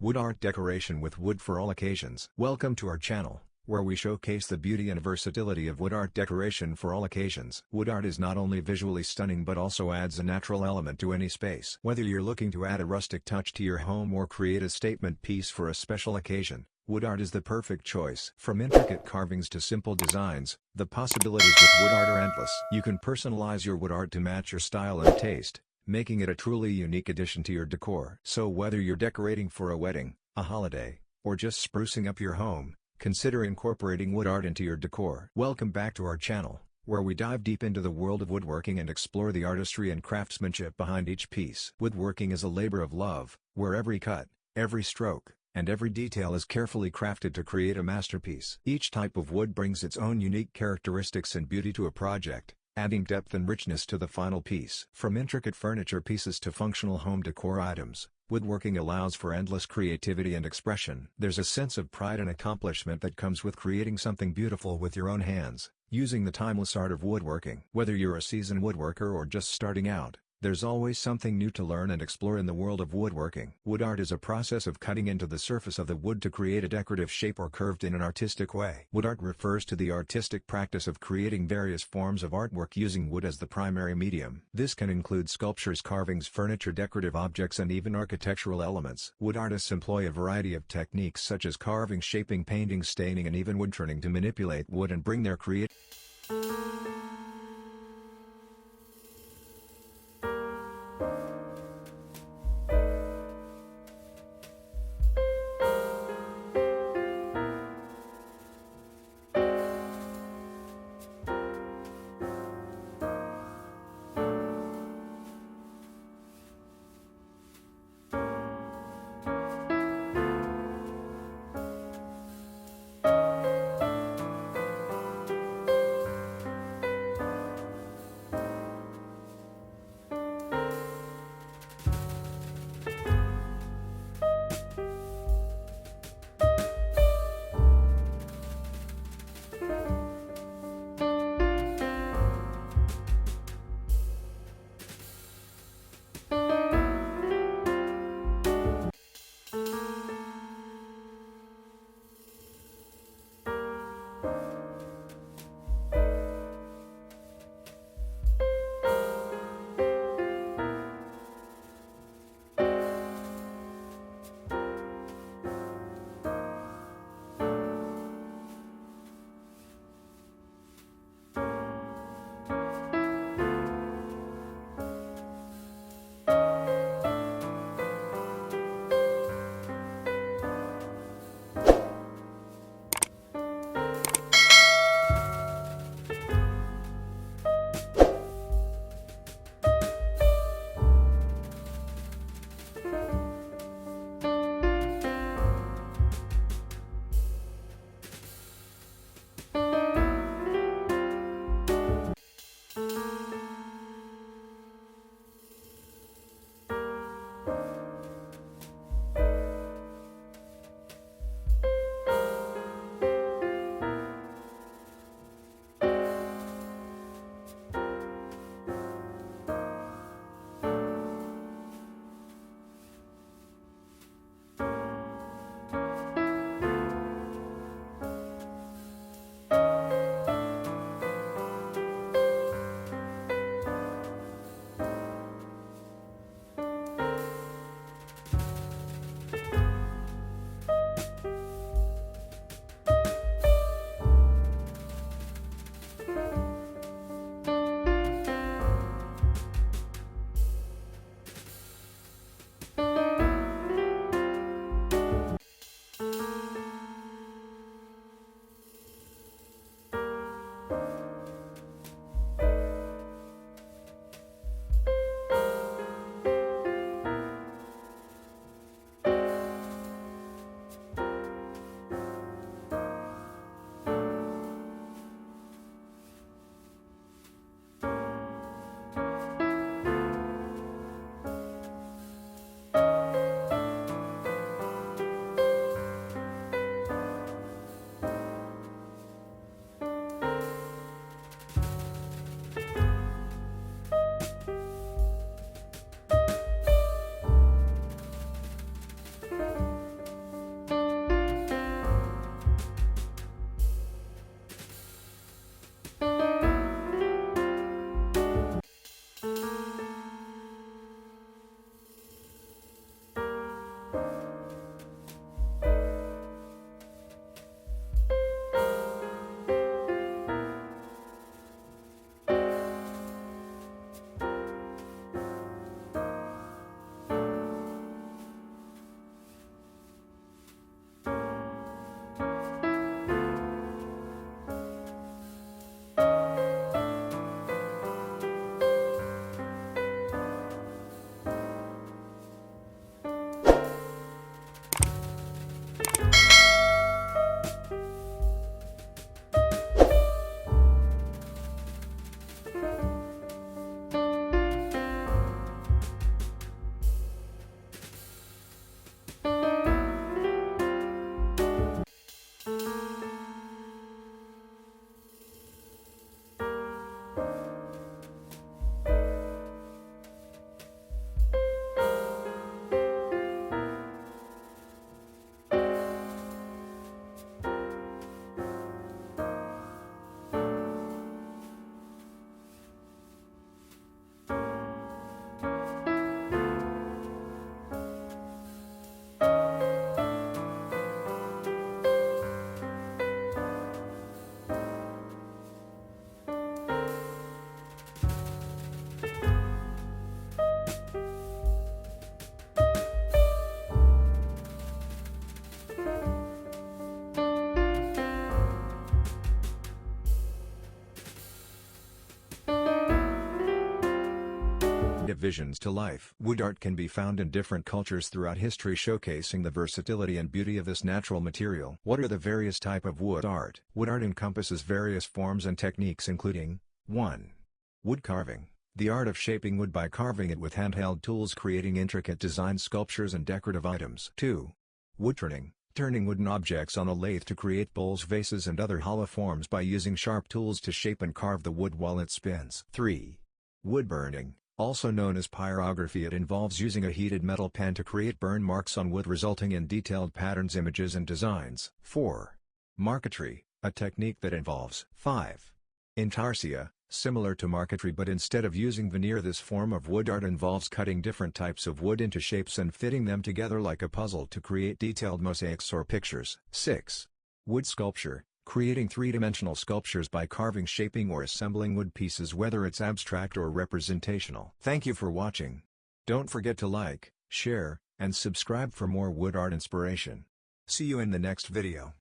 Wood art decoration with wood for all occasions. Welcome to our channel, where we showcase the beauty and versatility of wood art decoration for all occasions. Wood art is not only visually stunning but also adds a natural element to any space. Whether you're looking to add a rustic touch to your home or create a statement piece for a special occasion, wood art is the perfect choice. From intricate carvings to simple designs, the possibilities with wood art are endless. You can personalize your wood art to match your style and taste, making it a truly unique addition to your decor. So whether you're decorating for a wedding, a holiday, or just sprucing up your home, consider incorporating wood art into your decor. Welcome back to our channel, where we dive deep into the world of woodworking and explore the artistry and craftsmanship behind each piece. Woodworking is a labor of love, where every cut, every stroke, and every detail is carefully crafted to create a masterpiece. Each type of wood brings its own unique characteristics and beauty to a project, adding depth and richness to the final piece. From intricate furniture pieces to functional home decor items, woodworking allows for endless creativity and expression. There's a sense of pride and accomplishment that comes with creating something beautiful with your own hands, using the timeless art of woodworking. Whether you're a seasoned woodworker or just starting out, there's always something new to learn and explore in the world of woodworking. Wood art is a process of cutting into the surface of the wood to create a decorative shape or curved in an artistic way. Wood art refers to the artistic practice of creating various forms of artwork using wood as the primary medium. This can include sculptures, carvings, furniture, decorative objects, and even architectural elements. Wood artists employ a variety of techniques such as carving, shaping, painting, staining, and even wood turning to manipulate wood and bring their creative creative visions to life. Wood art can be found in different cultures throughout history, showcasing the versatility and beauty of this natural material. What are the various types of wood art? Wood art encompasses various forms and techniques including 1. Wood carving. The art of shaping wood by carving it with handheld tools, creating intricate design sculptures and decorative items. 2. Wood turning. Turning wooden objects on a lathe to create bowls, vases and other hollow forms by using sharp tools to shape and carve the wood while it spins. 3. Wood burning. Also known as pyrography, it involves using a heated metal pan to create burn marks on wood, resulting in detailed patterns, images and designs. 4. Marquetry, a technique that involves 5. Intarsia. Similar to marquetry, but instead of using veneer, this form of wood art involves cutting different types of wood into shapes and fitting them together like a puzzle to create detailed mosaics or pictures. 6. Wood sculpture. Creating three-dimensional sculptures by carving, shaping or assembling wood pieces, whether it's abstract or representational. Thank you for watching. Don't forget to like, share, and subscribe for more wood art inspiration. See you in the next video.